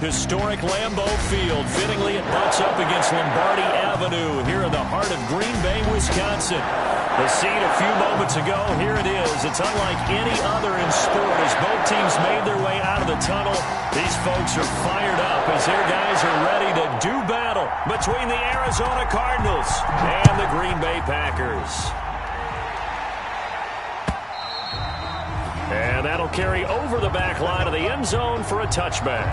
Historic Lambeau Field. Fittingly, it butts up against Lombardi Avenue here in the heart of Green Bay, Wisconsin. The scene a few moments ago, here it is. It's unlike any other in sport. As both teams made their way out of the tunnel, these folks are fired up as their guys are ready to do battle between the Arizona Cardinals and the Green Bay Packers. And that'll carry over the back line of the end zone for a touchback.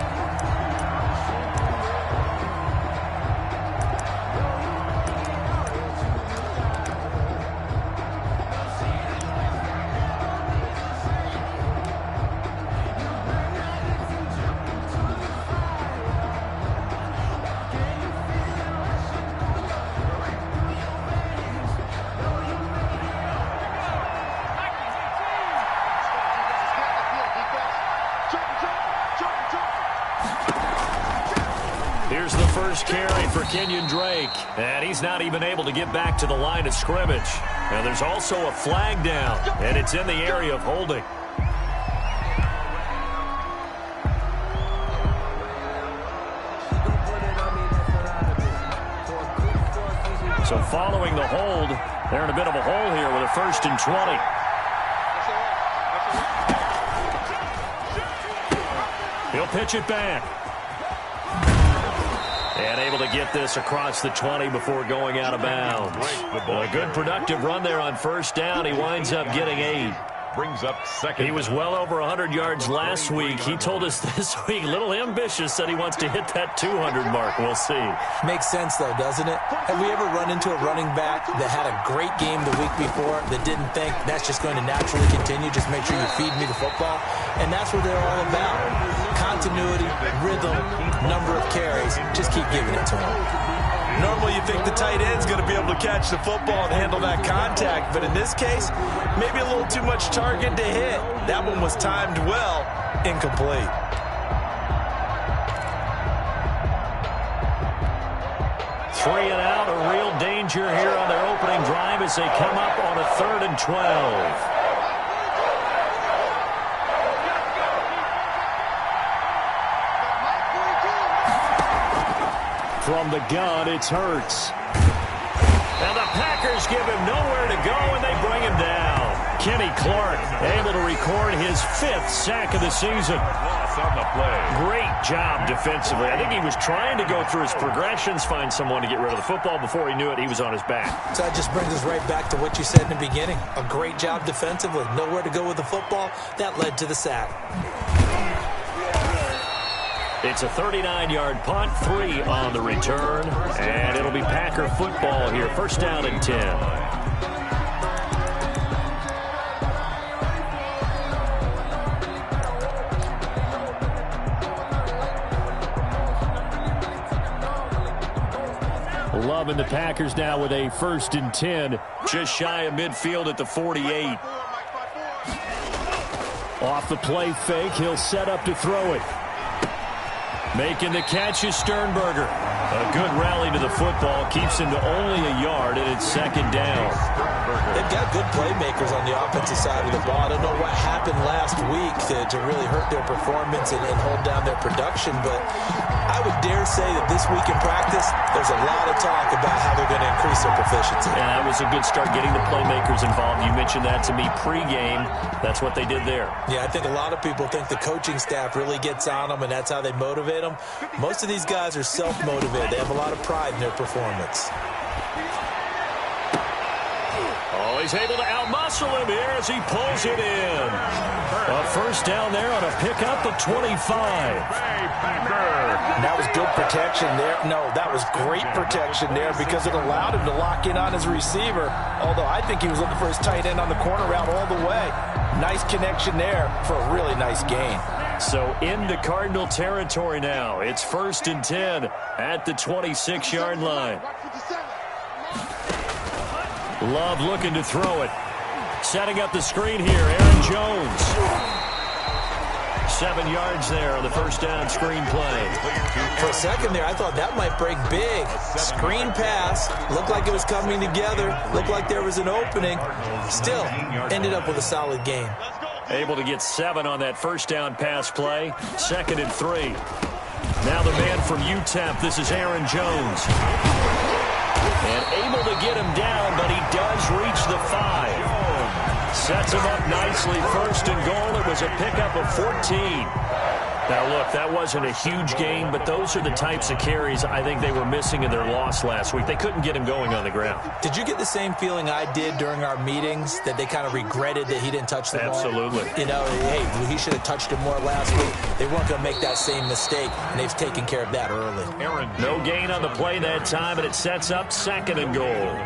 Here's the first carry for Kenyon Drake, and he's not even able to get back to the line of scrimmage. Now there's also a flag down, and it's in the area of holding. So following the hold, they're in a bit of a hole here with a 1st and 20. He'll pitch it back. And able to get this across the 20 before going out of bounds. A good productive run there on 1st down. He winds up getting 8. Brings up second. He was well over 100 yards last week. He told us this week, a little ambitious, said he wants to hit that 200 mark. We'll see. Makes sense, though, doesn't it? Have we ever run into a running back that had a great game the week before that didn't think that's just going to naturally continue? Just make sure you feed me the football. And that's what they're all about. Continuity, rhythm, number of carries. Just keep giving it to him. Normally you think the tight end's going to be able to catch the football and handle that contact, but in this case, maybe a little too much target to hit. That one was timed well, incomplete. Three and out, a real danger here on their opening drive as they come up on a 3rd and 12. From the gun, it's Hurts. And the Packers give him nowhere to go, and they bring him down. Kenny Clark able to record his 5th sack of the season. Loss on the play. Great job defensively. I think he was trying to go through his progressions, find someone to get rid of the football. Before he knew it, he was on his back. So that just brings us right back to what you said in the beginning. A great job defensively. Nowhere to go with the football. That led to the sack. It's a 39-yard punt, 3 on the return, and it'll be Packer football here. 1st down and 10. Loving the Packers now with a 1st and 10, just shy of midfield at the 48. Off the play fake, he'll set up to throw it. Making the catch is Sternberger. A good rally to the football keeps him to only a yard, and it's 2nd down. They've got good playmakers on the offensive side of the ball. I don't know what happened last week to really hurt their performance and hold down their production, but I would dare say that this week in practice, there's a lot of talk about how they're going to increase their proficiency. And that was a good start, getting the playmakers involved. You mentioned that to me pregame. That's what they did there. Yeah, I think a lot of people think the coaching staff really gets on them, and that's how they motivate them. Most of these guys are self-motivated. They have a lot of pride in their performance. Oh, he's able to outmuscle him here as he pulls it in. A 1st down there on a pickup at 25. That was good protection there. No, that was great protection there because it allowed him to lock in on his receiver, although I think he was looking for his tight end on the corner route all the way. Nice connection there for a really nice gain. So into Cardinal territory now. It's 1st and 10 at the 26-yard line. Love looking to throw it. Setting up the screen here, Aaron Jones. 7 yards there on the 1st down screen play. For a second there, I thought that might break big. Screen pass. Looked like it was coming together. Looked like there was an opening. Still, ended up with a solid gain. Able to get 7 on that 1st down pass play. 2nd and 3. Now the man from UTEP, this is Aaron Jones. And able to get him down, but he does reach the 5. Sets him up nicely, first and goal. It was a pickup of 14. Now, look, that wasn't a huge gain, but those are the types of carries I think they were missing in their loss last week. They couldn't get him going on the ground. Did you get the same feeling I did during our meetings, that they kind of regretted that he didn't touch the ball? Absolutely. You know, hey, he should have touched it more last week. They weren't going to make that same mistake, and they've taken care of that early. No gain on the play that time, and it sets up second and goal.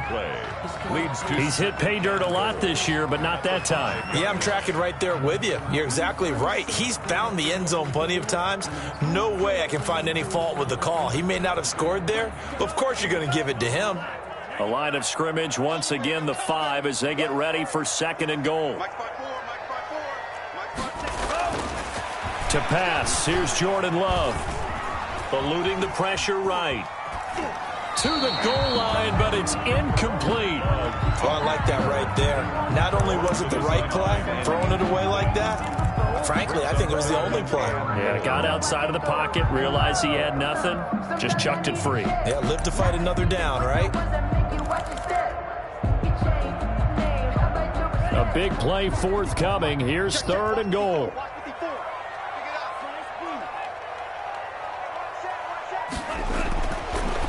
He's hit pay dirt a lot this year, but not that time. Yeah, I'm tracking right there with you. You're exactly right. He's found the end zone plenty of times. No way I can find any fault with the call. He may not have scored there, but of course you're going to give it to him. A line of scrimmage, once again the 5 as they get ready for second and goal. To pass, here's Jordan Love. Eluding the pressure right. To the goal line, but it's incomplete. Oh, I like that right there. Not only was it the right play, throwing it away like that, frankly, I think it was the only play. Yeah, got outside of the pocket, realized he had nothing, just chucked it free. Yeah, live to fight another down, right? A big play forthcoming. Here's third and goal.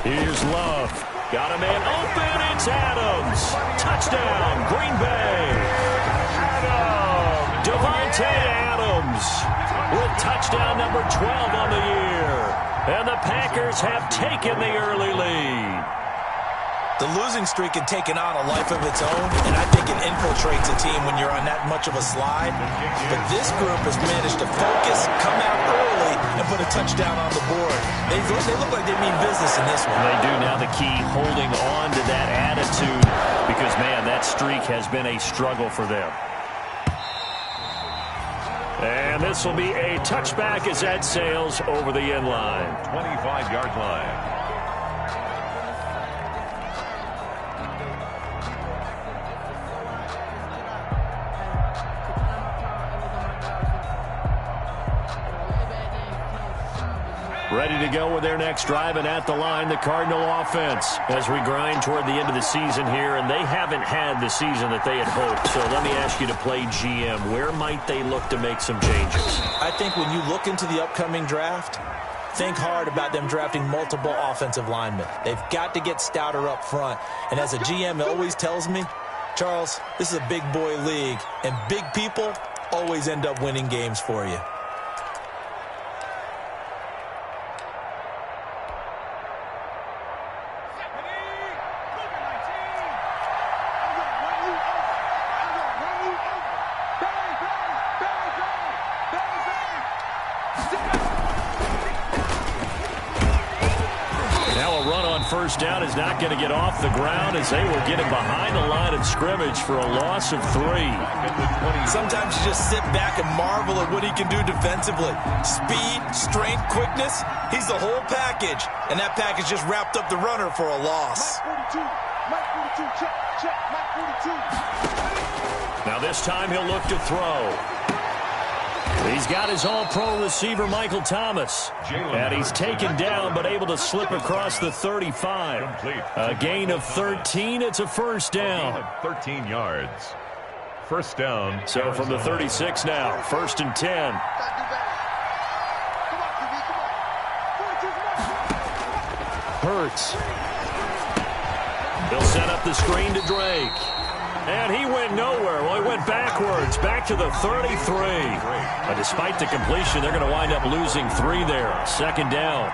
Here's Love. Got a man open. It's Adams. Touchdown, Green Bay. Devontae Adams with touchdown number 12 on the year. And the Packers have taken the early lead. The losing streak had taken on a life of its own, and I think it infiltrates a team when you're on that much of a slide. But this group has managed to focus, come out early, and put a touchdown on the board. They look like they mean business in this one. They do. Now the key, holding on to that attitude, because, man, that streak has been a struggle for them. And this will be a touchback as that sails over the end line. 25-yard line. Ready to go with their next drive, and at the line, the Cardinal offense as we grind toward the end of the season here, and they haven't had the season that they had hoped. So let me ask you to play GM. Where might they look to make some changes? I think when you look into the upcoming draft, think hard about them drafting multiple offensive linemen. They've got to get stouter up front. And as a GM always tells me, Charles, this is a big boy league, and big people always end up winning games for you. First down is not going to get off the ground as they will get him behind the line of scrimmage for a loss of 3. Sometimes you just sit back and marvel at what he can do defensively. Speed, strength, quickness, he's the whole package. And that package just wrapped up the runner for a loss. Now this time he'll look to throw. He's got his all-pro receiver, Michael Thomas. And he's taken down, but able to slip across the 35. A gain of 13. It's a first down. 13 yards. First down. So from the 36 now, first and 10. Hurts. He'll set up the screen to Drake. And he went nowhere. Well, he went backwards, back to the 33. But despite the completion, they're going to wind up losing 3 there. Second down.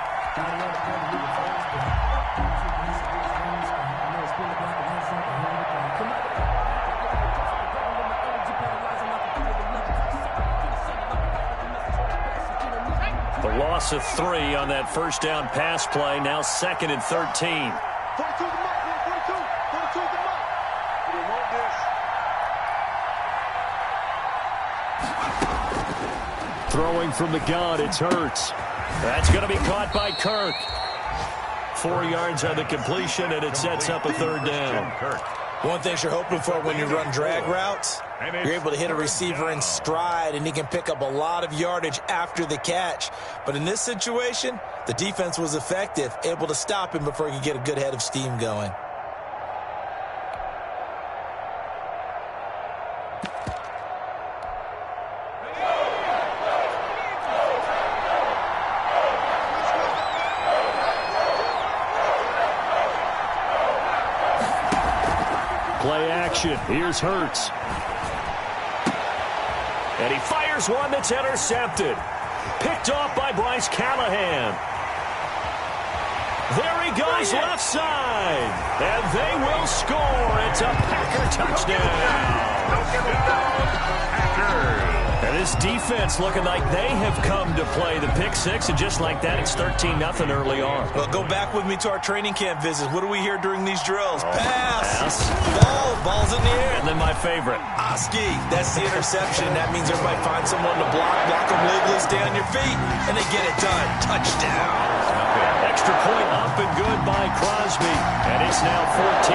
The loss of 3 on that first down pass play. Now second and 13. Throwing from the gun, it's Hurts. That's going to be caught by Kirk. 4 yards on the completion, and it sets up a third down. One thing you're hoping for when you run drag routes, you're able to hit a receiver in stride, and he can pick up a lot of yardage after the catch. But in this situation, the defense was effective, able to stop him before he could get a good head of steam going. Play action. Here's Hurts. And he fires one that's intercepted. Picked off by Bryce Callahan. There he goes left side. And they will score. It's a Packer touchdown. And this defense looking like they have come to play the pick six, and just like that, it's 13-0 early on. Well, go back with me to our training camp visits. What do we hear during these drills? Pass. Ball's in the air. And then my favorite. Oski. That's the interception. That means everybody finds someone to block them legally, stay on your feet, and they get it done. Touchdown. Extra point up and good by Crosby. And it's now 14-0.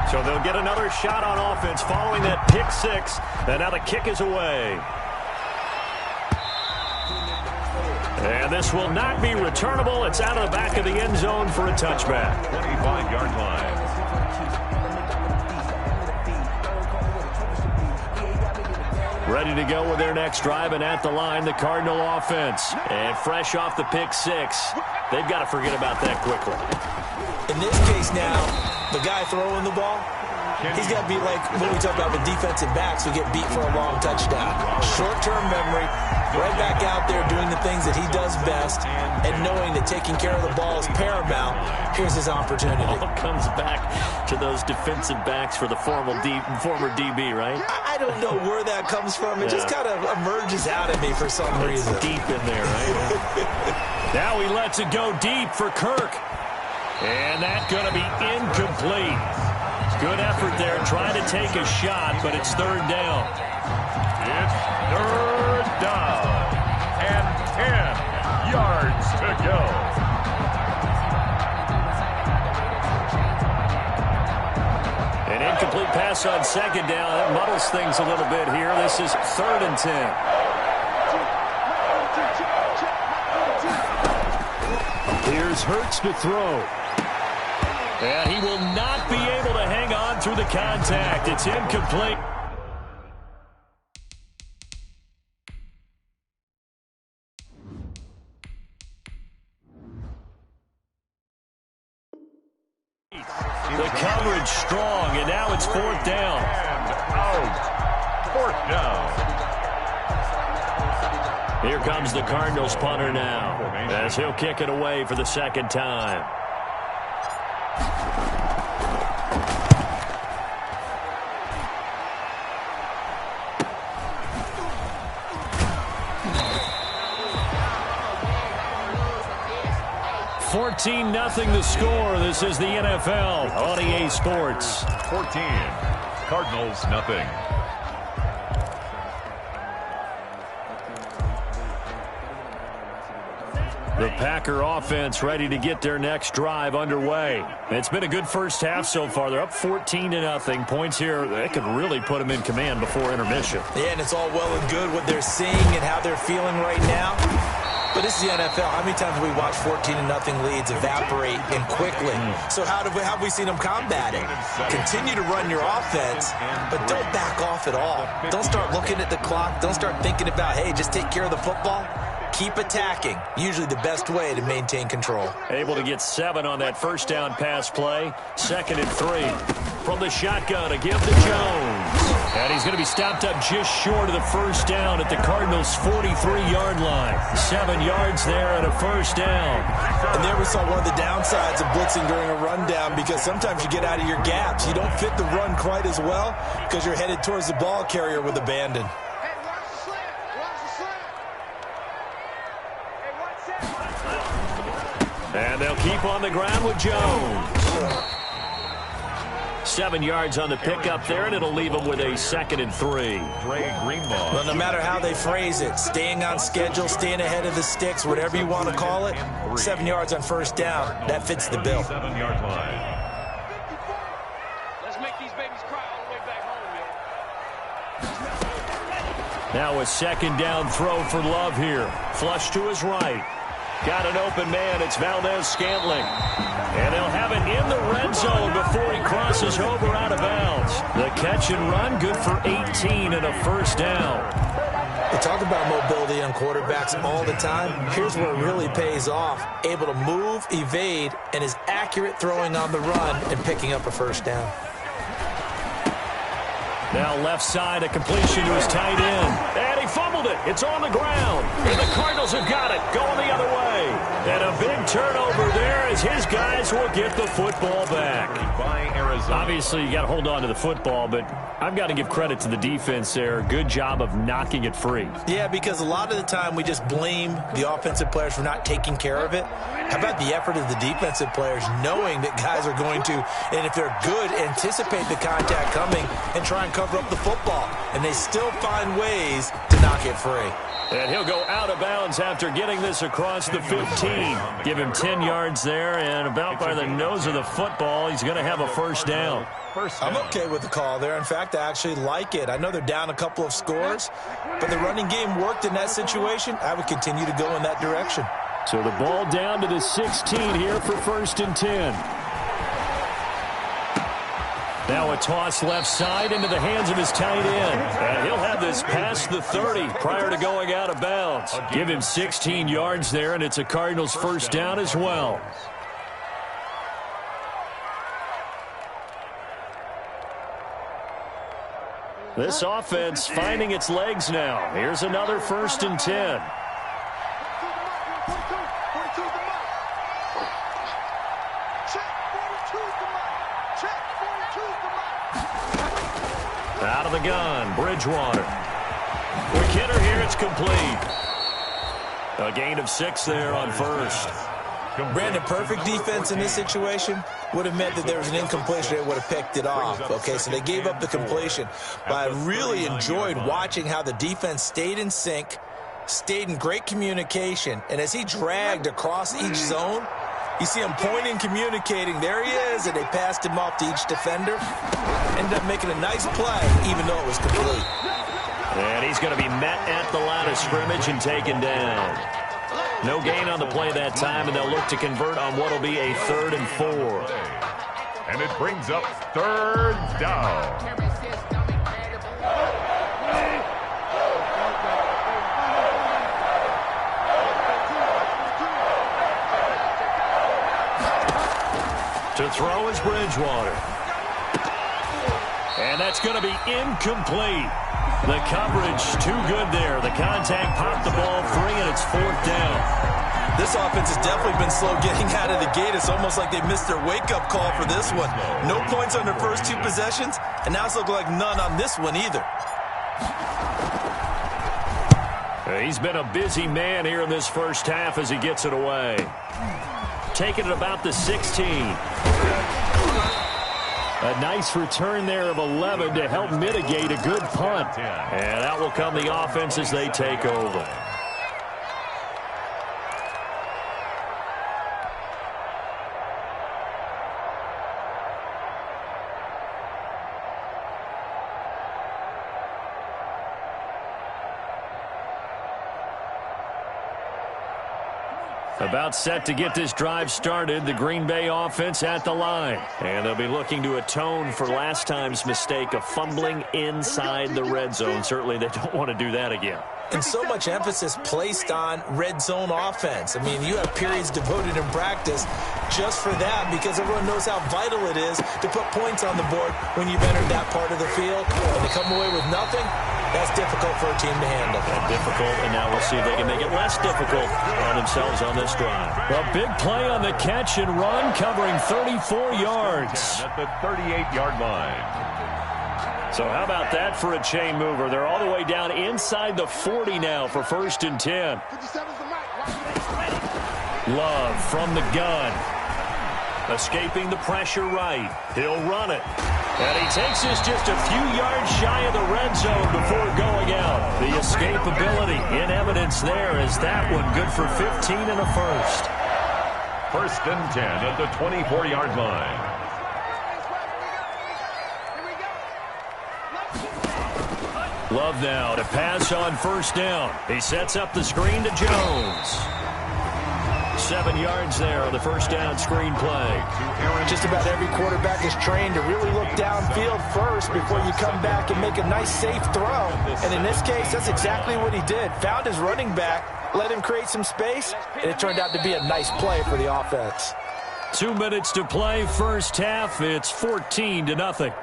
So they'll get another shot on offense following that pick six. And now the kick is away. And this will not be returnable. It's out of the back of the end zone for a touchback. 25-yard line. Ready to go with their next drive, and at the line, the Cardinal offense. And fresh off the pick six, they've got to forget about that quickly. In this case now, the guy throwing the ball, he's got to be like what we talk about with defensive backs who get beat for a long touchdown. Short-term memory, right back out there doing the things that he does best, and knowing that taking care of the ball is paramount. Here's his opportunity. All comes back to those defensive backs for the former DB, right? I don't know where that comes from. It just kind of emerges out of me for some reason. Deep in there, right? Now he lets it go deep for Kirk. And that's going to be incomplete. Good effort there, trying to take a shot, but it's third down. It's third down and 10 yards to go. An incomplete pass on second down. That muddles things a little bit here. This is 3rd and 10. Here's Hurts to throw. And he will not be able to hang on through the contact. It's incomplete. The coverage strong, and now it's 4th down. And out. 4th down. Here comes the Cardinals punter now, as he'll kick it away for the second time. Nothing the score. This is the NFL on EA Sports. 14. Cardinals, nothing. The Packer offense ready to get their next drive underway. It's been a good first half so far. They're up 14-0. Points here, they could really put them in command before intermission. Yeah, and it's all well and good what they're seeing and how they're feeling right now. But this is the NFL. How many times have we watched 14-0 leads evaporate and quickly? So how have we seen them combat it? Continue to run your offense, but don't back off at all. Don't start looking at the clock. Don't start thinking about, hey, just take care of the football. Keep attacking. Usually the best way to maintain control. Able to get 7 on that first down pass play. 2nd and 3. From the shotgun, a give to Jones. And he's going to be stopped up just short of the first down at the Cardinals' 43-yard line. 7 yards there and a first down. And there we saw one of the downsides of blitzing during a rundown, because sometimes you get out of your gaps. You don't fit the run quite as well because you're headed towards the ball carrier with abandon. And they'll keep on the ground with Jones. 7 yards on the pickup there, and it'll leave them with a 2nd and 3. Well, no matter how they phrase it, staying on schedule, staying ahead of the sticks, whatever you want to call it, 7 yards on first down, that fits the bill. 7-yard line. Let's make these babies cry all the way back home, Now a 2nd down throw for Love here. Flush to his right. Got an open man. It's Valdez-Scantling. And they'll have it in the red zone before he crosses over out of bounds. The catch and run, good for 18 and a first down. We talk about mobility on quarterbacks all the time. Here's where it really pays off. Able to move, evade, and is accurate throwing on the run and picking up a first down. Now left side, a completion to his tight end. And he fumbled it. It's on the ground. And the Cardinals have got it. Going the other way. And a big turnover there as his guys will get the football back. Obviously, you got to hold on to the football, but I've got to give credit to the defense there. Good job of knocking it free. Yeah, because a lot of the time we just blame the offensive players for not taking care of it. How about the effort of the defensive players knowing that guys are going to, and if they're good, anticipate the contact coming and try and cover up the football. And they still find ways to knock it free. And he'll go out of bounds after getting this across the 15. Give him 10 yards there, and about by the nose of the football, he's going to have a first down. I'm okay with the call there. In fact, I actually like it. I know they're down a couple of scores, but the running game worked in that situation. I would continue to go in that direction. So the ball down to the 16 here for 1st and 10. Now a toss left side into the hands of his tight end. And he'll have this past the 30 prior to going out of bounds. Give him 16 yards there, and it's a Cardinals first down as well. This offense finding its legs now. Here's another 1st and 10. Out of the gun, Bridgewater. Quick hitter here, it's complete. A gain of 6 there on first. Brandon, perfect defense in this situation would have meant that there was an incompletion. They would have picked it off. Okay, so they gave up the completion. But I really enjoyed watching how the defense stayed in sync, stayed in great communication, and as he dragged across each zone, you see him pointing, communicating. There he is, and they passed him off to each defender. Ended up making a nice play, even though it was complete. And he's going to be met at the line of scrimmage and taken down. No gain on the play that time, and they'll look to convert on what will be a 3rd and 4. And it brings up 3rd down. To throw is Bridgewater. And that's going to be incomplete. The coverage too good there. The contact popped the ball free, and it's 4th down. This offense has definitely been slow getting out of the gate. It's almost like they missed their wake-up call for this one. No points on their first 2 possessions, and now it's looking like none on this one either. He's been a busy man here in this first half as he gets it away. Taking it about the 16. A nice return there of 11 to help mitigate a good punt. And out will come the offense as they take over. About set to get this drive started, the Green Bay offense at the line. And they'll be looking to atone for last time's mistake of fumbling inside the red zone. Certainly they don't want to do that again. And so much emphasis placed on red zone offense. I mean, you have periods devoted in practice just for that because everyone knows how vital it is to put points on the board when you've entered that part of the field. And to come away with nothing, that's difficult for a team to handle. Difficult, and now we'll see if they can make it less difficult on themselves on this drive. A big play on the catch and run, covering 34 yards. At the 38-yard line. So how about that for a chain mover? They're all the way down inside the 40 now for 1st and 10. Love from the gun. Escaping the pressure right. He'll run it. And he takes us just a few yards shy of the red zone before going out. The escapability in evidence there as that one good for 15 and a first. 1st and 10 at the 24-yard line. Love now to pass on 1st down. He sets up the screen to Jones. 7 yards there on the 1st down screen play. Just about every quarterback is trained to really look downfield first before you come back and make a nice, safe throw. And in this case, that's exactly what he did. Found his running back, let him create some space, and it turned out to be a nice play for the offense. 2 minutes to play, first half. It's 14-0.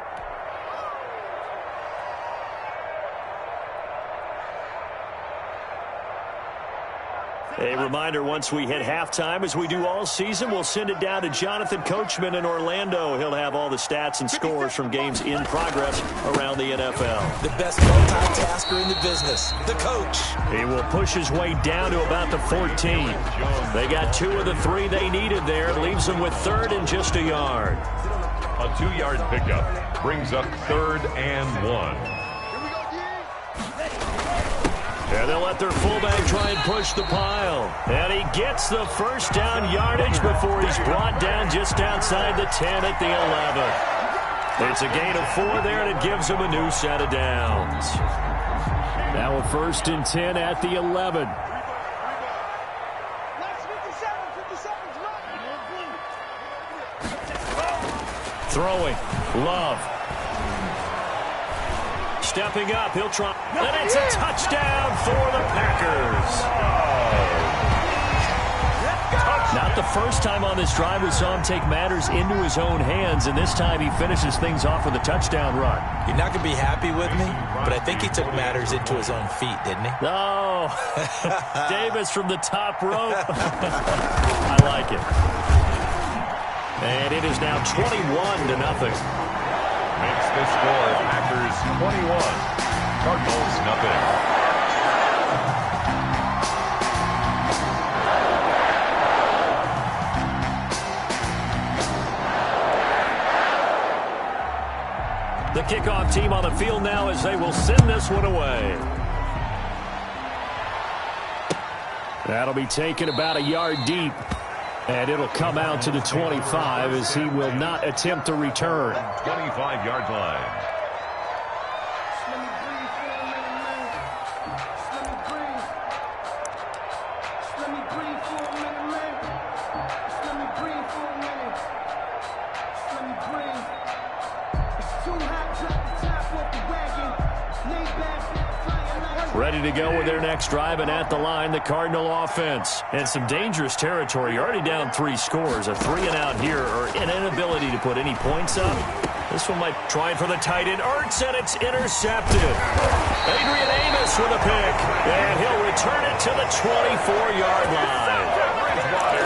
A reminder, once we hit halftime, as we do all season, we'll send it down to Jonathan Coachman in Orlando. He'll have all the stats and scores from games in progress around the NFL. The best multitasker in the business, the coach. He will push his way down to about the 14. They got 2 of the 3 they needed there. Leaves them with 3rd and just a yard. A 2-yard pickup brings up 3rd and 1. And they'll let their fullback try and push the pile. And he gets the 1st down yardage before he's brought down just outside the 10 at the 11. It's a gain of 4 there, and it gives him a new set of downs. Now a 1st and 10 at the 11. Throwing. Love. Stepping up, he'll try. And it's a touchdown for the Packers. Not the first time on this drive we saw him take matters into his own hands, and this time he finishes things off with a touchdown run. You're not going to be happy with me, but I think he took matters into his own feet, didn't he? Oh, Davis from the top rope. I like it. And it is now 21-0. Makes the score Packers 21, Cardinals nothing. The kickoff team on the field now as they will send this one away. That'll be taken about a yard deep. And it'll come out to the 25 as he will not attempt to return. 25-yard line. Ready to go with their next drive, and at the line, the Cardinal offense. And some dangerous territory. You're already down 3 scores. A 3-and-out here, or an inability to put any points up. This one might try for the tight end. Ertz, and it's intercepted. Adrian Amos with a pick. And he'll return it to the 24-yard line.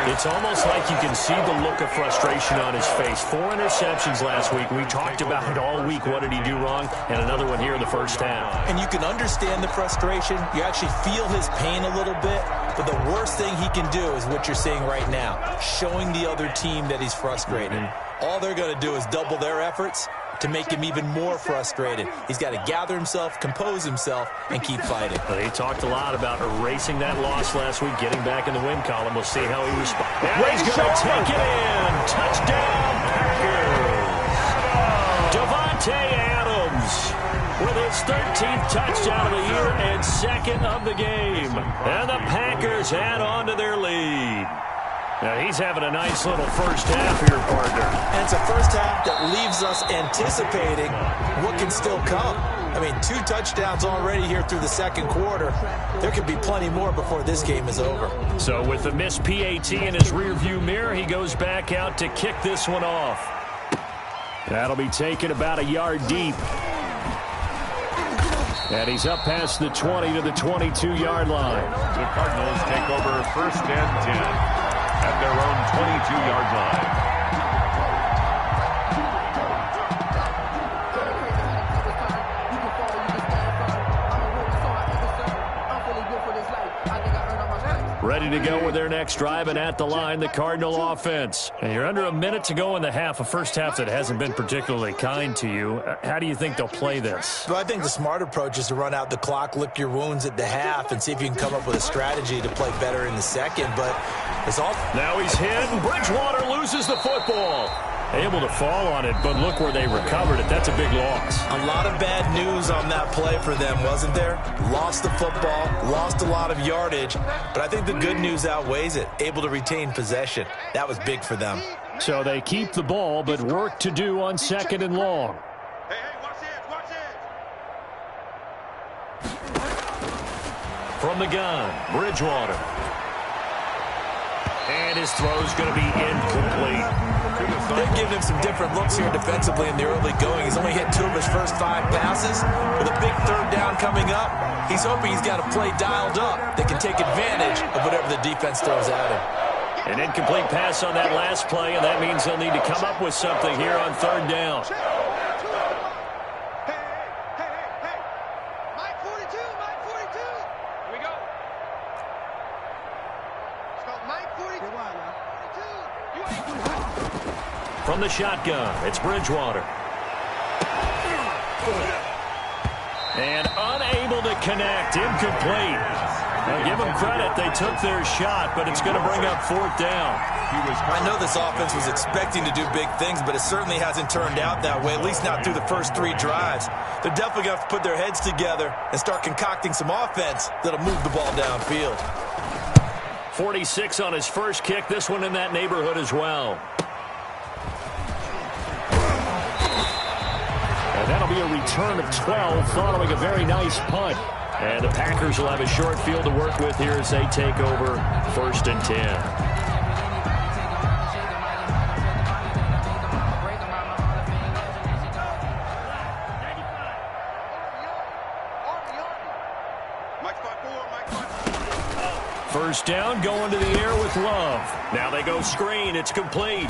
It's almost like you can see the look of frustration on his face. 4 interceptions last week. We talked about it all week. What did he do wrong? And another one here in the first half. And you can understand the frustration. You actually feel his pain a little bit. But the worst thing he can do is what you're seeing right now, showing the other team that he's frustrated. All they're going to do is double their efforts to make him even more frustrated. He's got to gather himself, compose himself, and keep fighting. He talked a lot about erasing that loss last week, getting back in the win column. We'll see how he responds. And he's going to take it in. Touchdown, Packers. Devontae Adams with his 13th touchdown of the year and 2nd of the game. And the Packers add on to their lead. Now he's having a nice little first half here, partner. And it's a first half that leaves us anticipating what can still come. I mean, 2 touchdowns already here through the second quarter. There could be plenty more before this game is over. So with the missed PAT in his rearview mirror, he goes back out to kick this one off. That'll be taken about a yard deep. And he's up past the 20 to the 22-yard line. The Cardinals take over 1st and 10. At their own 22-yard line. Ready to go with their next drive, and at the line, the Cardinal offense. And you're under a minute to go in the half, a first half that hasn't been particularly kind to you. How do you think they'll play this? Well, I think the smart approach is to run out the clock, lick your wounds at the half, and see if you can come up with a strategy to play better in the second. But it's all... Now he's hit, and Bridgewater loses the football. Able to fall on it, but look where they recovered it. That's a big loss. A lot of bad news on that play for them, wasn't there? Lost the football, lost a lot of yardage, but I think the good news outweighs it. Able to retain possession. That was big for them. So they keep the ball, but work to do on 2nd and long. Hey, watch this, From the gun, Bridgewater. And his throw's going to be incomplete. They're giving him some different looks here defensively in the early going. He's only hit 2 of his first 5 passes. With a big 3rd down coming up, he's hoping he's got a play dialed up that can take advantage of whatever the defense throws at him. An incomplete pass on that last play, and that means they'll need to come up with something here on 3rd down. Hey. Mike 42. Here we go. It's called Mike 42. From the shotgun, it's Bridgewater. And unable to connect, incomplete. Now give them credit, they took their shot, but it's going to bring up 4th down. I know this offense was expecting to do big things, but it certainly hasn't turned out that way, at least not through the first 3 drives. They're definitely going to have to put their heads together and start concocting some offense that'll move the ball downfield. 46 on his first kick, this one in that neighborhood as well. And that'll be a return of 12 following a very nice punt. And the Packers will have a short field to work with here as they take over 1st and 10. First down, going to the air with Love. Now they go screen. It's complete.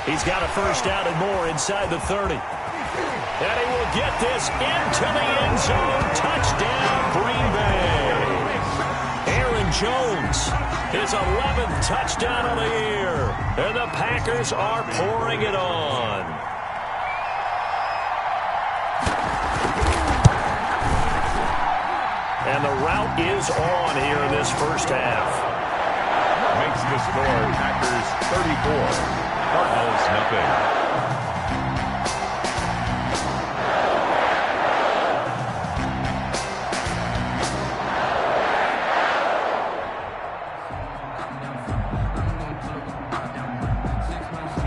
He's got a first down and more inside the 30. And he will get this into the end zone. Touchdown, Green Bay. Aaron Jones, his 11th touchdown of the year. And the Packers are pouring it on. And the route is on here in this first half. Makes the score Packers 34, Cardinals nothing.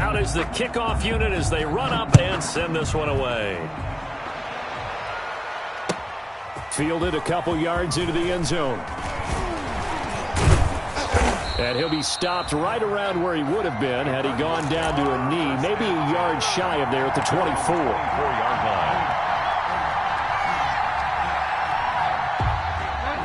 Out is the kickoff unit as they run up and send this one away. Fielded a couple yards into the end zone. And he'll be stopped right around where he would have been had he gone down to a knee, maybe a yard shy of there at the 24. 4-yard line.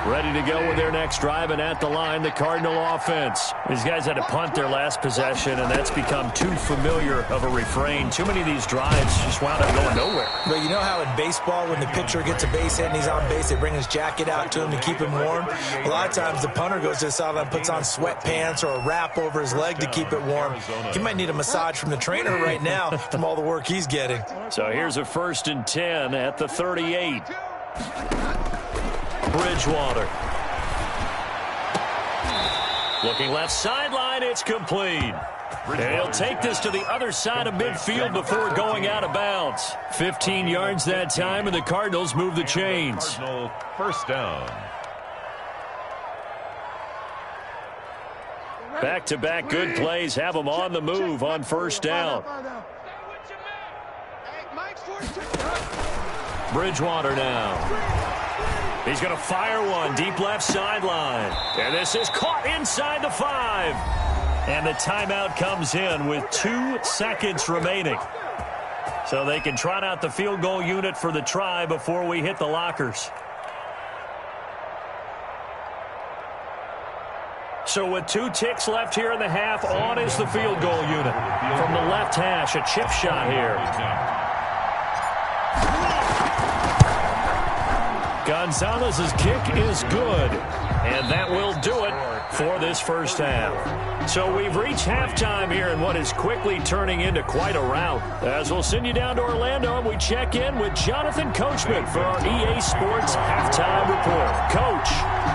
Ready to go with their next drive, and at the line, the Cardinal offense. These guys had to punt their last possession, and that's become too familiar of a refrain. Too many of these drives just wound up going nowhere. But you know how in baseball, when the pitcher gets a base hit and he's on base, they bring his jacket out to him to keep him warm? A lot of times the punter goes to the sideline, puts on sweatpants or a wrap over his leg to keep it warm. He might need a massage from the trainer right now from all the work he's getting. So here's a 1st and 10 at the 38. Bridgewater. Looking left sideline, it's complete. And he'll take this to the other side of midfield before going out of bounds. 15 yards that time, and the Cardinals move the chains. Cardinal first down. Back-to-back good plays have them on the move on 1st down. Bridgewater now. He's going to fire one deep left sideline. And this is caught inside the 5. And the timeout comes in with 2 seconds remaining. So they can trot out the field goal unit for the try before we hit the lockers. So with 2 ticks left here in the half, on is the field goal unit. From the left hash, a chip shot here. Gonzalez's kick is good, and that will do it for this first half. So we've reached halftime here in what is quickly turning into quite a rout. As we'll send you down to Orlando, and we check in with Jonathan Coachman for our EA Sports Halftime Report. Coach,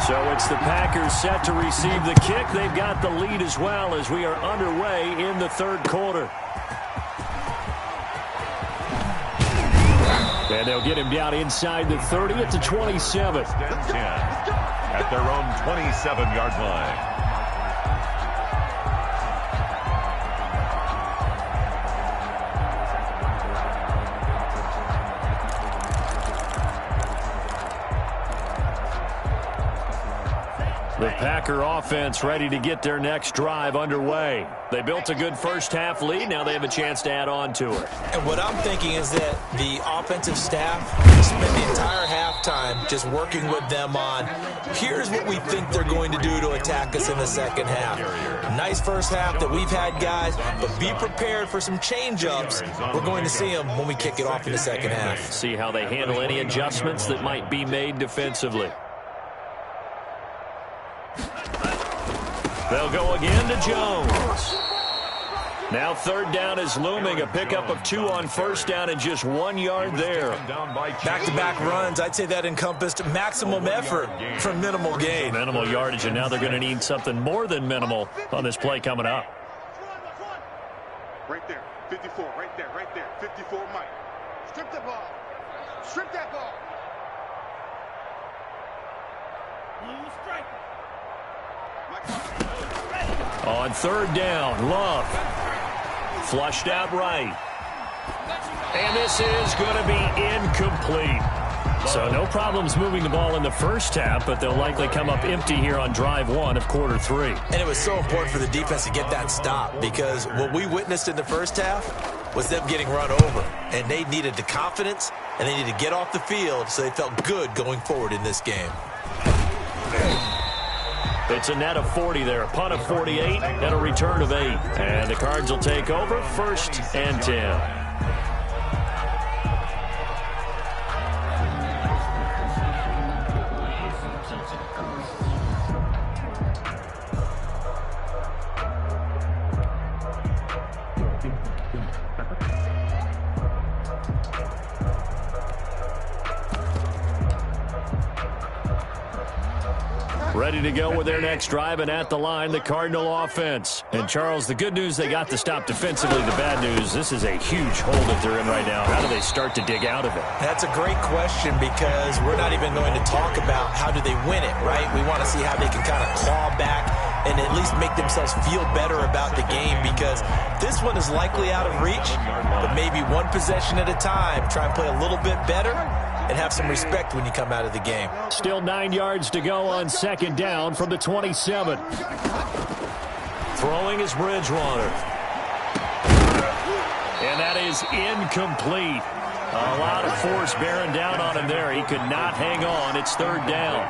so it's the Packers set to receive the kick. They've got the lead as well as we are underway in the third quarter. And they'll get him down inside the 30 at the 27. At their own 27-yard line. The Packer offense ready to get their next drive underway. They built a good first-half lead. Now they have a chance to add on to it. And what I'm thinking is that the offensive staff spent the entire halftime just working with them on, here's what we think they're going to do to attack us in the second half. Nice first half that we've had, guys, but be prepared for some change-ups. We're going to see them when we kick it off in the second half. See how they handle any adjustments that might be made defensively. They'll go again to Jones. Now third down is looming. A pickup of 2 on first down and just 1 yard there. Back-to-back runs, I'd say that encompassed maximum effort for minimal gain. Minimal yardage, and now they're going to need something more than minimal on this play coming up. Right there, 54, right there, 54, Mike. Strip the ball. Strip that ball. Blue striker. On third down, Love. Flushed out right. And this is going to be incomplete. So no problems moving the ball in the first half, but they'll likely come up empty here on drive 1 of quarter 3. And it was so important for the defense to get that stop, because what we witnessed in the first half was them getting run over. And they needed the confidence, and they needed to get off the field so they felt good going forward in this game. It's a net of 40 there, a punt of 48, and a return of 8. And the Cards will take over, 1st and 10. Ready to go with their next drive, and at the line, the Cardinal offense. And, Charles, the good news, they got the stop defensively. The bad news, this is a huge hole that they're in right now. How do they start to dig out of it? That's a great question, because we're not even going to talk about how do they win it, right? We want to see how they can kind of claw back and at least make themselves feel better about the game, because this one is likely out of reach, but maybe one possession at a time. Try and play a little bit better and have some respect when you come out of the game. Still 9 yards to go on second down from the 27. Throwing is Bridgewater. And that is incomplete. A lot of force bearing down on him there. He could not hang on. It's third down.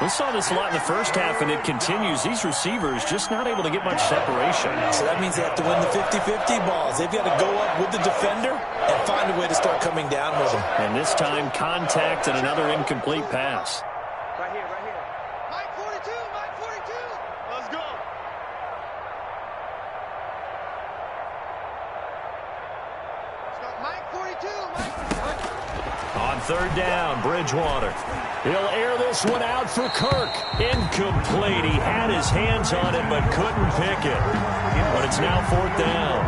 We saw this a lot in the first half, and it continues. These receivers just not able to get much separation. So that means they have to win the 50-50 balls. They've got to go up with the defender and find a way to start coming down with them. And this time, contact and another incomplete pass. Right here, right here. Mike 42, Mike 42. Let's go. Let's go. Mike 42, Mike. On third down, Bridgewater. He'll air this one out for Kirk. Incomplete. He had his hands on it but couldn't pick it. But it's now fourth down.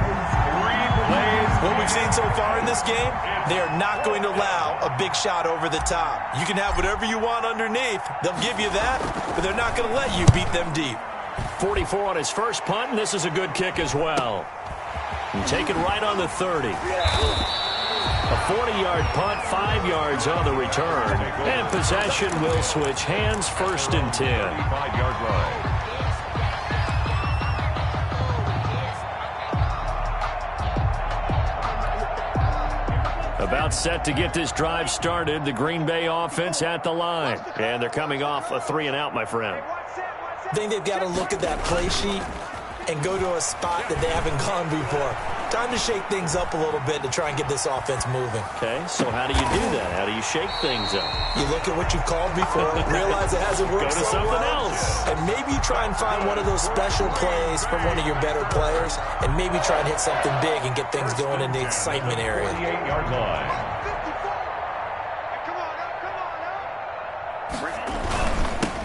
What we've seen so far in this game, they are not going to allow a big shot over the top. You can have whatever you want underneath. They'll give you that, but they're not going to let you beat them deep. 44 on his first punt, and this is a good kick as well. And take it right on the 30. A 40-yard punt, 5 yards on the return. And possession will switch hands, 1st and 10. 5-yard line. About set to get this drive started, the Green Bay offense at the line. And they're coming off a 3-and-out, my friend. I think they've got to look at that play sheet and go to a spot that they haven't gone before. Time to shake things up a little bit to try and get this offense moving. Okay, so how do you do that? How do you shake things up? You look at what you've called before, realize it hasn't worked Go to so something well, else. and maybe you try and find one of those special plays from one of your better players, and maybe try and hit something big and get things going in the excitement area. 48-yard line.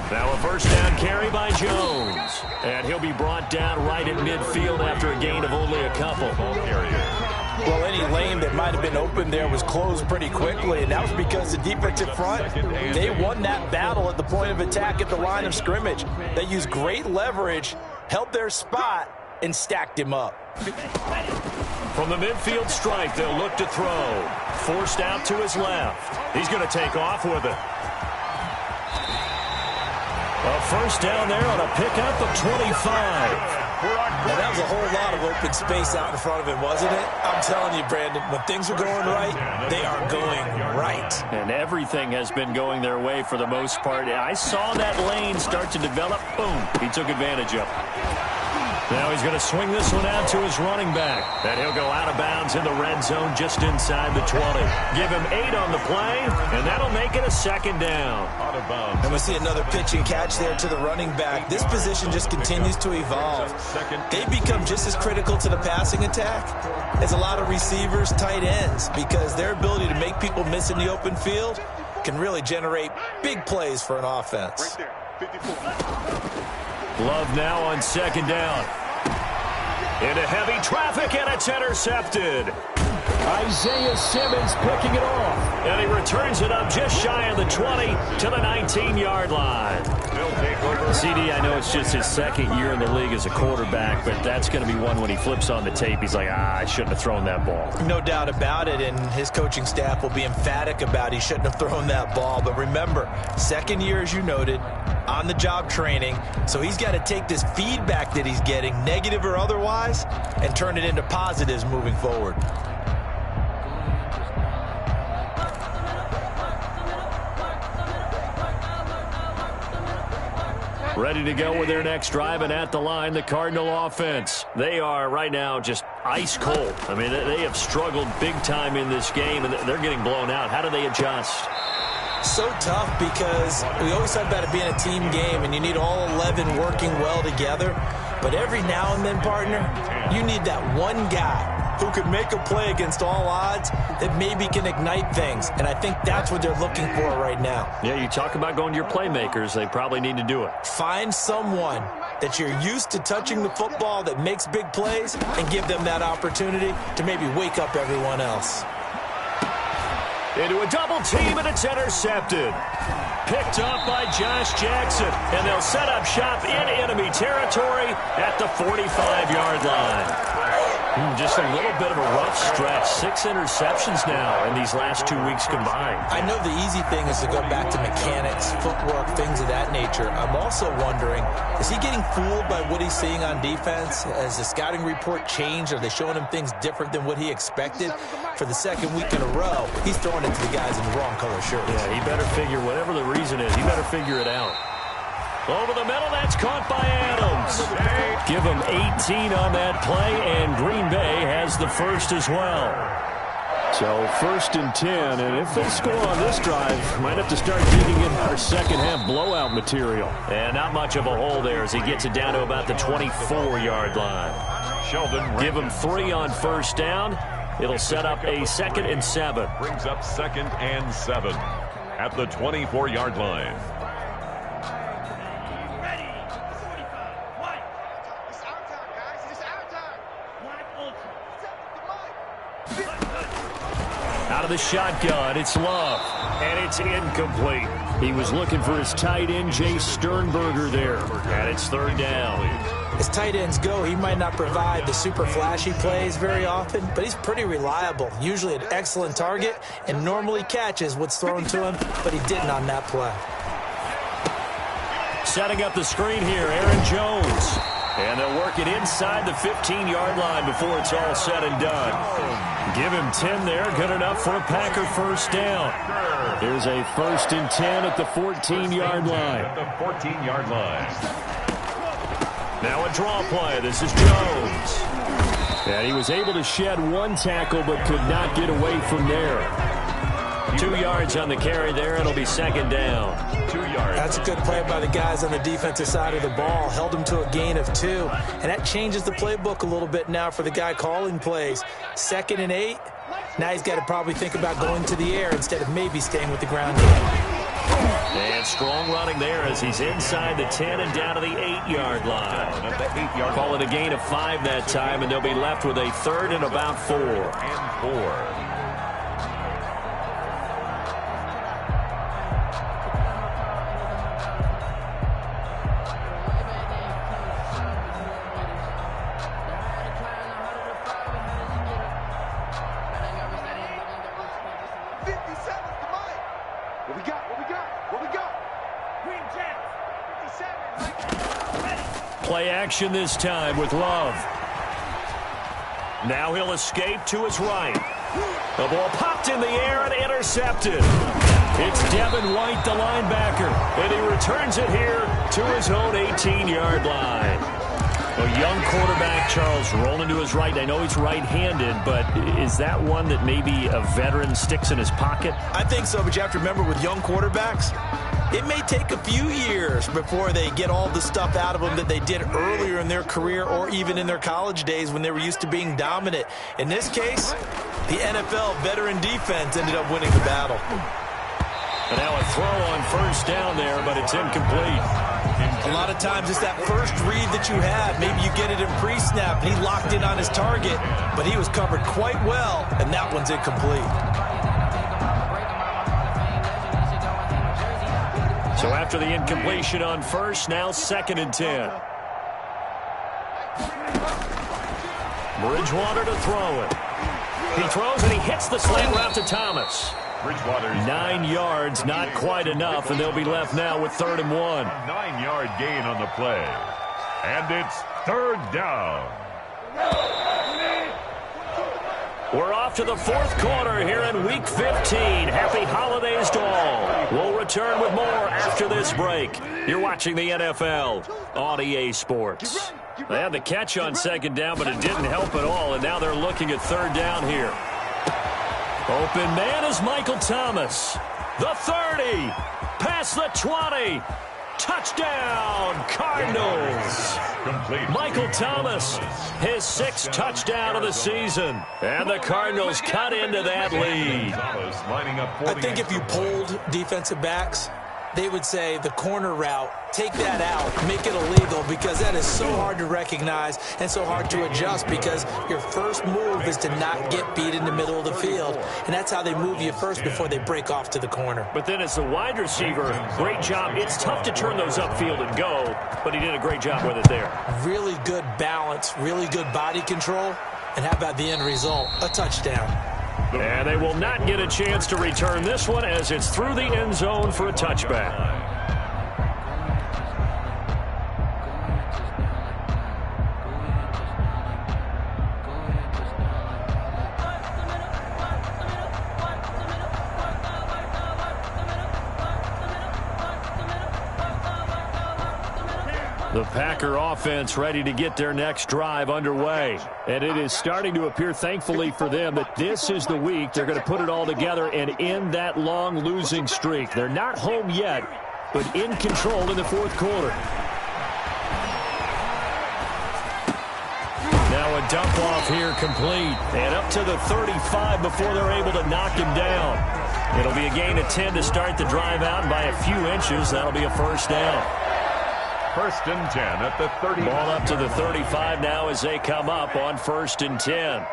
Now a first down carry by Jones. And he'll be brought down right at midfield after a gain of only a couple. Well, any lane that might have been open there was closed pretty quickly, and that was because the defensive front, they won that battle at the point of attack at the line of scrimmage. They used great leverage, held their spot, and stacked him up. From the midfield stripe, they'll look to throw. Forced out to his left. He's going to take off with it. A first down there on a pickup of 25. Now, that was a whole lot of open space out in front of him, wasn't it? I'm telling you, Brandon, when things are going right, they are going right. And everything has been going their way for the most part. I saw that lane start to develop. Boom. He took advantage of it. Now he's going to swing this one out to his running back. And he'll go out of bounds in the red zone just inside the 20. Give him 8 on the play, and that'll make it a second down. Out of bounds. And we see another pitch and catch there to the running back. This position just continues to evolve. They become just as critical to the passing attack as a lot of receivers, tight ends, because their ability to make people miss in the open field can really generate big plays for an offense. Right there, 54. Love now on second down. Into heavy traffic, and it's intercepted. Isaiah Simmons picking it off. And he returns it up just shy of the 20 to the 19-yard line. CD, I know it's just his second year in the league as a quarterback, but that's going to be one when he flips on the tape. He's like, I shouldn't have thrown that ball. No doubt about it, and his coaching staff will be emphatic about he shouldn't have thrown that ball. But remember, second year, as you noted, on-the-job training, so he's got to take this feedback that he's getting, negative or otherwise, and turn it into positives moving forward. Ready to go with their next drive, and at the line, the Cardinal offense. They are right now just ice cold. I mean, they have struggled big time in this game, and they're getting blown out. How do they adjust? So tough, because we always talk about it being a team game, and you need all 11 working well together. But every now and then, partner, you need that one guy who could make a play against all odds that maybe can ignite things. And I think that's what they're looking for right now. Yeah, you talk about going to your playmakers. They probably need to do it. Find someone that you're used to touching the football that makes big plays and give them that opportunity to maybe wake up everyone else. Into a double team, and it's intercepted. Picked up by Josh Jackson, and they'll set up shop in enemy territory at the 45-yard line. Just a little bit of a rough stretch. 6 interceptions now in these last 2 weeks combined. I know the easy thing is to go back to mechanics, footwork, things of that nature. I'm also wondering, is he getting fooled by what he's seeing on defense? Has the scouting report changed? Are they showing him things different than what he expected? For the second week in a row, he's throwing it to the guys in the wrong color shirts. Yeah, he better figure, whatever the reason is, he better figure it out. Over the middle, that's caught by Adams. Give him 18 on that play, and Green Bay has the first as well. So 1st and 10, and if they score on this drive, might have to start digging in our second half blowout material. And not much of a hole there as he gets it down to about the 24-yard line. Sheldon Give him 3 on first down. It'll set up a 2nd and 7. brings up 2nd and 7 at the 24-yard line. Out of the shotgun, it's Love, and it's incomplete. He was looking for his tight end, Jay Sternberger there, and it's 3rd down. As tight ends go, he might not provide the super flashy plays very often, but he's pretty reliable, usually an excellent target, and normally catches what's thrown to him, but he didn't on that play. Setting up the screen here, Aaron Jones. And they'll work it inside the 15-yard line before it's all said and done. Give him 10 there, good enough for a Packer first down. Here's a 1st and 10 at the 14-yard line. At the 14-yard line. Now a draw play. This is Jones. And he was able to shed one tackle but could not get away from there. 2 yards on the carry there. It'll be second down. 2 yards. That's a good play by the guys on the defensive side of the ball. Held them to a gain of 2. And that changes the playbook a little bit now for the guy calling plays. 2nd and 8. Now he's got to probably think about going to the air instead of maybe staying with the ground game. And strong running there as he's inside the 10 and down to the 8-yard line. Call it a gain of 5 that time, and they'll be left with a 3rd and about 4. And 4. Play action this time with Love. Now he'll escape to his right. The ball popped in the air and intercepted. It's Devin White, the linebacker, and he returns it here to his own 18-yard line. A young quarterback, Charles, rolling to his right. I know he's right-handed, but is that one that maybe a veteran sticks in his pocket? I think so, but you have to remember with young quarterbacks, it may take a few years before they get all the stuff out of them that they did earlier in their career or even in their college days when they were used to being dominant. In this case, the NFL veteran defense ended up winning the battle. And now a throw on first down there, but it's incomplete. A lot of times it's that first read that you have. Maybe you get it in pre-snap, and he locked in on his target, but he was covered quite well, and that one's incomplete. So after the incompletion on first, now 2nd and 10. Bridgewater to throw it. He throws and he hits the slant route to Thomas. 9 yards, not quite enough, and they'll be left now with 3rd and 1. 9-yard gain on the play. And it's 3rd down. We're off to the 4th quarter here in Week 15. Happy holidays to all. We'll return with more after this break. You're watching the NFL on EA Sports. They had the catch on 2nd down, but it didn't help at all, and now they're looking at 3rd down here. Open man is Michael Thomas. The 30. Past the 20. Touchdown, Cardinals. Complete. Michael Thomas, his 6th touchdown of the season. And the Cardinals cut into that lead. I think if you polled defensive backs, they would say the corner route, take that out, make it illegal, because that is so hard to recognize and so hard to adjust, because your first move is to not get beat in the middle of the field, and that's how they move you first before they break off to the corner. But then as the wide receiver, great job. It's tough to turn those upfield and go, but he did a great job with it there. Really good balance, really good body control, and how about the end result? A touchdown. And they will not get a chance to return this one as it's through the end zone for a touchback. The Packer offense ready to get their next drive underway. And it is starting to appear, thankfully for them, that this is the week they're going to put it all together and end that long losing streak. They're not home yet, but in control in the 4th quarter. Now a dump off here complete. And up to the 35 before they're able to knock him down. It'll be a gain of 10 to start the drive out, and by a few inches, that'll be a 1st down. 1st and 10 at the 30. Ball up to the 35 now as they come up on 1st and 10.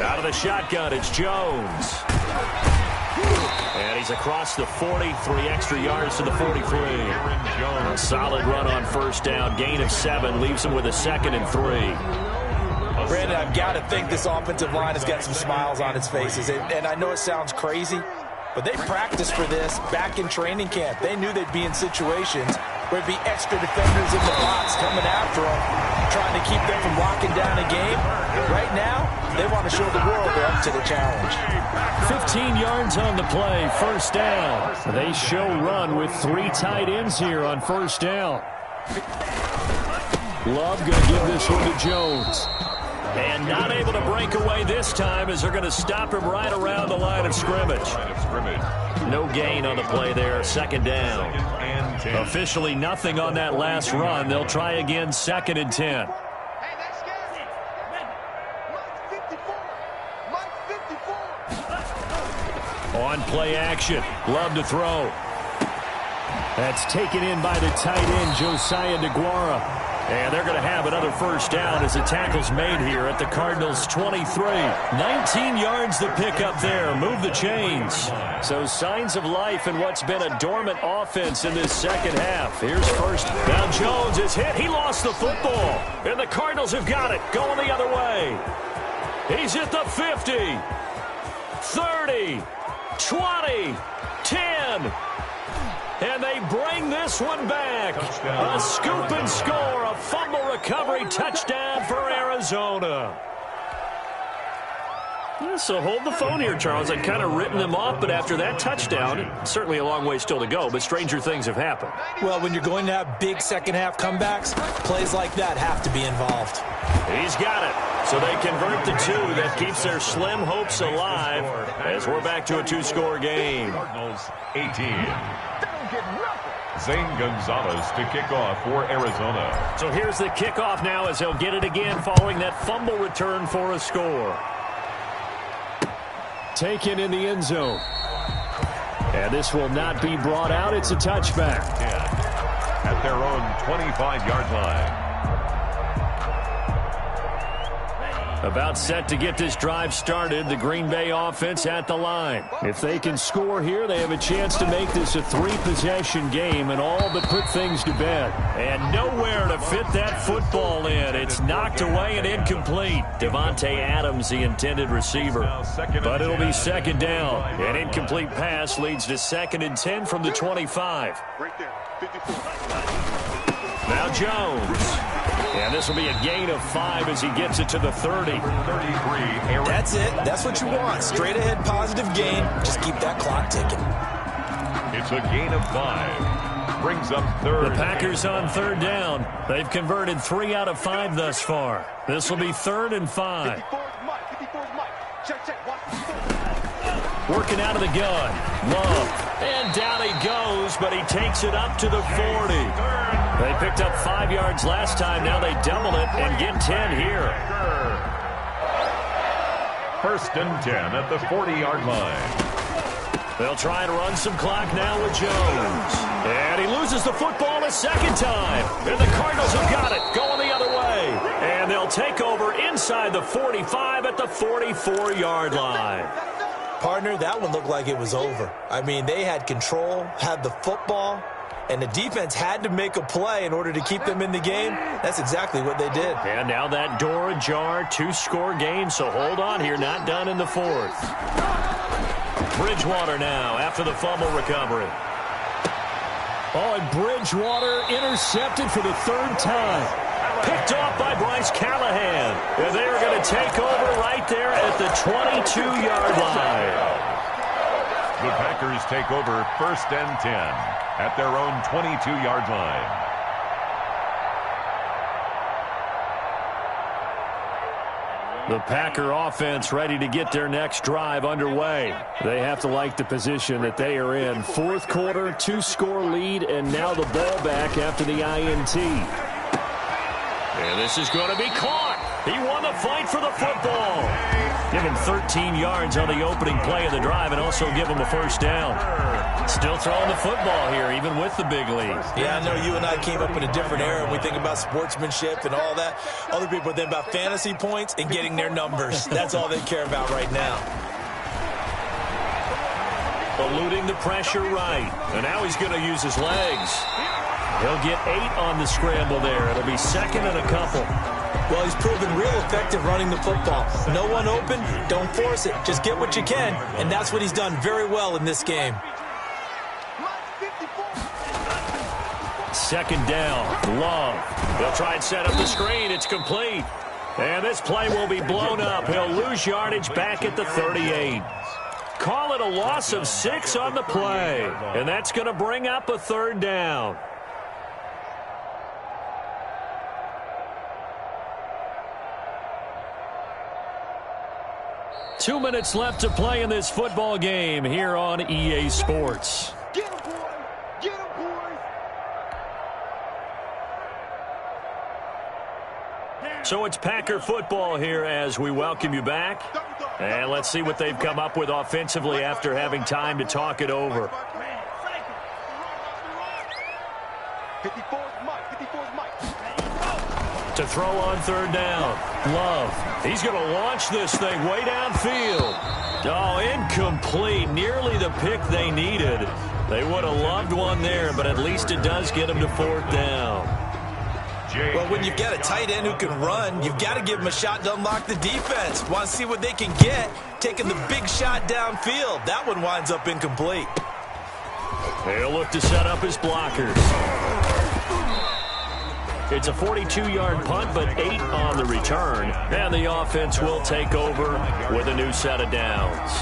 Out of the shotgun, it's Jones. And he's across the 40, 3 extra yards to the 43. A solid run on 1st down, gain of 7, leaves him with a 2nd and 3. Brandon, I've got to think this offensive line has got some smiles on its faces. And I know it sounds crazy, but they practiced for this back in training camp. They knew they'd be in situations where it'd be extra defenders in the box coming after them, trying to keep them from locking down a game. Right now, they want to show the world they're up to the challenge. 15 yards on the play, 1st down. They show run with 3 tight ends here on 1st down. Love going to give this one to Jones. And not able to break away this time as they're going to stop him right around the line of scrimmage. No gain on the play there, second down. Officially nothing on that last run. They'll try again, 2nd and 10. On play action, Love to throw. That's taken in by the tight end, Josiah DeGuara. And they're going to have another first down as the tackle's made here at the Cardinals' 23. 19 yards to pick up there. Move the chains. So signs of life in what's been a dormant offense in this second half. Here's first. Now Jones is hit. He lost the football. And the Cardinals have got it. Going the other way. He's at the 50. 30. 20. 10. And they bring this one back. A scoop and score, a fumble recovery touchdown for Arizona. Yeah, so hold the phone here, Charles. I'd kind of written them off, but after that touchdown, certainly a long way still to go, but stranger things have happened. Well, when you're going to have big second-half comebacks, plays like that have to be involved. He's got it. So they convert the 2. That keeps their slim hopes alive as we're back to a 2-score game. Cardinals 18. Zane Gonzalez to kick off for Arizona. So here's the kickoff now as he'll get it again following that fumble return for a score. Taken in the end zone. And this will not be brought out. It's a touchback. At their own 25-yard line. About set to get this drive started, the Green Bay offense at the line. If they can score here, they have a chance to make this a 3-possession game and all but put things to bed. And nowhere to fit that football in. It's knocked away and incomplete. Devontae Adams, the intended receiver. But it'll be second down. An incomplete pass leads to 2nd and 10 from the 25. Now Jones. And this will be a gain of 5 as he gets it to the 30. 33. That's it. That's what you want. Straight ahead positive gain. Just keep that clock ticking. It's a gain of 5. Brings up third. The Packers on third down. They've converted 3 out of 5 thus far. This will be 3rd and 5. Working out of the gun. Love. And down he goes, but he takes it up to the 40. They picked up 5 yards last time. Now they double it and get 10 here. 1st and 10 at the 40-yard line. They'll try and run some clock now with Jones. And he loses the football a second time. And the Cardinals have got it, going the other way. And they'll take over inside the 45 at the 44-yard line. Partner, that one looked like it was over. I mean, they had control, had the football, and the defense had to make a play in order to keep them in the game. That's exactly what they did. And now that door ajar, 2-score game, so hold on here, not done in the 4th. Bridgewater now after the fumble recovery. Oh, and Bridgewater intercepted for the 3rd time. Picked off by Bryce Callahan. And they're going to take over right there at the 22-yard line. The Packers take over 1st and 10 at their own 22-yard line. The Packer offense ready to get their next drive underway. They have to like the position that they are in. 4th quarter, 2-score lead, and now the ball back after the INT. And this is going to be caught. He won the fight for the football. Give him 13 yards on the opening play of the drive and also give him a first down. Still throwing the football here, even with the big lead. Yeah, I know you and I came up in a different era when we think about sportsmanship and all that. Other people think about fantasy points and getting their numbers. That's all they care about right now. Eluding the pressure right. And now he's going to use his legs. He'll get 8 on the scramble there. It'll be 2nd and a couple. Well, he's proven real effective running the football. No one open, don't force it. Just get what you can, and that's what he's done very well in this game. 2nd down, Love. They'll try and set up the screen. It's complete. And this play will be blown up. He'll lose yardage back at the 38. Call it a loss of 6 on the play. And that's going to bring up a 3rd down. 2 minutes left to play in this football game here on EA Sports. Get him, boys! Get him, boys! So it's Packer football here as we welcome you back. And let's see what they've come up with offensively after having time to talk it over. 54's Mike. 54's Mike. To throw on third down. Love. He's going to launch this thing way downfield. Oh, incomplete. Nearly the pick they needed. They would have loved one there, but at least it does get them to fourth down. Well, when you've got a tight end who can run, you've got to give him a shot to unlock the defense. Want to see what they can get, taking the big shot downfield. That one winds up incomplete. They'll look to set up his blockers. It's a 42-yard punt, but 8 on the return. And the offense will take over with a new set of downs.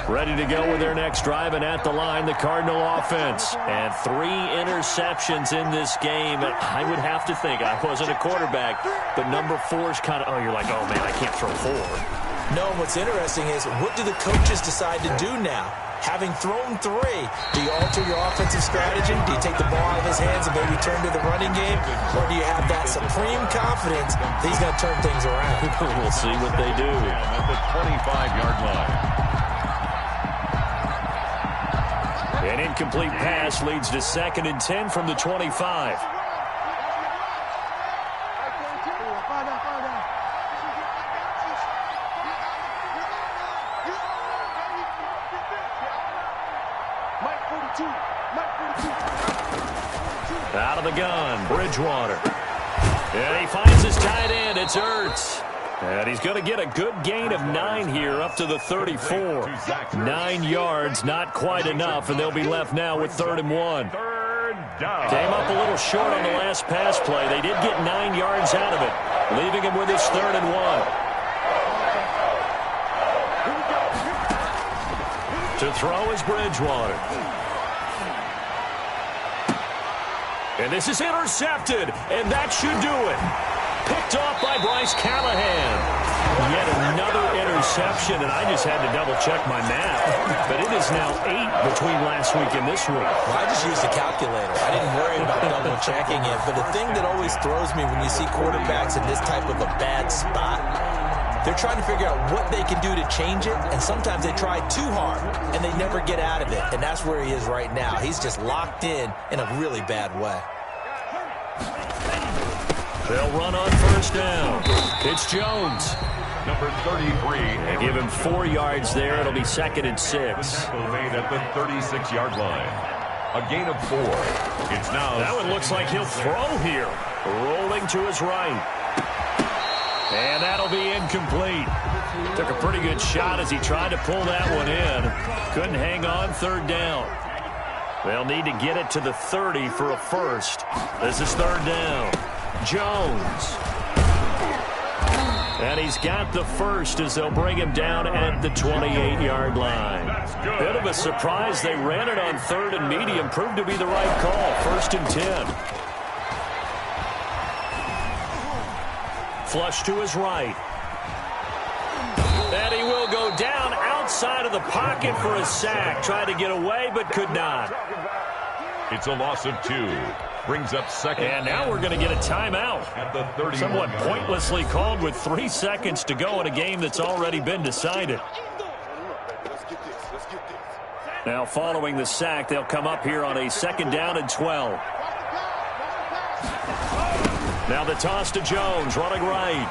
Ready to go with their next drive, and at the line, the Cardinal offense. And 3 interceptions in this game. I would have to think, I wasn't a quarterback, but number 4 is kind of, oh, you're like, oh, man, I can't throw 4. No, what's interesting is, what do the coaches decide to do now? Having thrown 3, do you alter your offensive strategy? Do you take the ball out of his hands and maybe turn to the running game? Or do you have that supreme confidence that he's going to turn things around? We'll see what they do. At the 25-yard line. An incomplete pass leads to 2nd and 10 from the 25. Out of the gun, Bridgewater. And he finds his tight end. It's Ertz. And he's going to get a good gain of 9 here up to the 34. 9 yards, not quite enough, and they'll be left now with 3rd and 1. Came up a little short on the last pass play. They did get 9 yards out of it, leaving him with his 3rd and 1. To throw is Bridgewater. And this is intercepted, and that should do it. Picked off by Bryce Callahan. Yet another interception, and I just had to double-check my math. But it is now 8 between last week and this week. Well, I just used a calculator. I didn't worry about double-checking it. But the thing that always throws me when you see quarterbacks in this type of a bad spot, they're trying to figure out what they can do to change it, and sometimes they try too hard, and they never get out of it. And that's where he is right now. He's just locked in a really bad way. They'll run on first down. It's Jones. Number 33. They give him 4 yards there. It'll be 2nd and 6. Made at the 36-yard line. A gain of 4. It's now. That one looks like he'll throw here. Rolling to his right. And that'll be incomplete. Took a pretty good shot as he tried to pull that one in. Couldn't hang on 3rd down. They'll need to get it to the 30 for a first. This is 3rd down. Jones. And he's got the first as they'll bring him down at the 28-yard line. Bit of a surprise. They ran it on 3rd and medium. Proved to be the right call. 1st and 10. Flush to his right. And he will go down outside of the pocket for a sack. Tried to get away, but could not. It's a loss of 2. Brings up 2nd. And now we're going to get a timeout. At the 31. Somewhat pointlessly called with 3 seconds to go in a game that's already been decided. Now following the sack, they'll come up here on a 2nd down and 12. Now the toss to Jones, running right.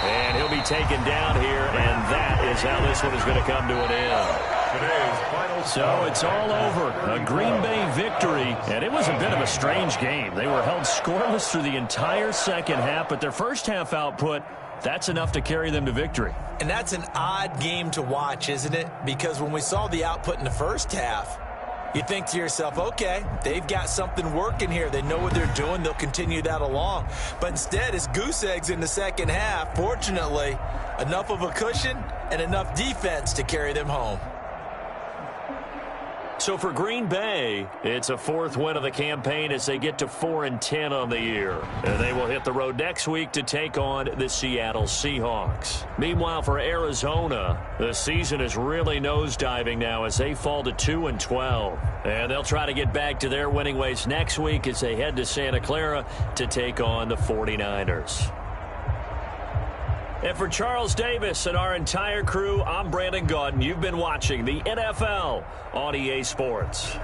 And he'll be taken down here, and that is how this one is going to come to an end. So it's all over. A Green Bay victory, and it was a bit of a strange game. They were held scoreless through the entire second half, but their first half output, that's enough to carry them to victory. And that's an odd game to watch, isn't it? Because when we saw the output in the first half, You think to yourself, okay, they've got something working here. They know what they're doing. They'll continue that along. But instead, it's goose eggs in the second half. Fortunately, enough of a cushion and enough defense to carry them home. So for Green Bay, it's a fourth win of the campaign as they get to 4-10 on the year. And they will hit the road next week to take on the Seattle Seahawks. Meanwhile, for Arizona, the season is really nosediving now as they fall to 2-12. And they'll try to get back to their winning ways next week as they head to Santa Clara to take on the 49ers. And for Charles Davis and our entire crew, I'm Brandon Gaudin. You've been watching the NFL on EA Sports.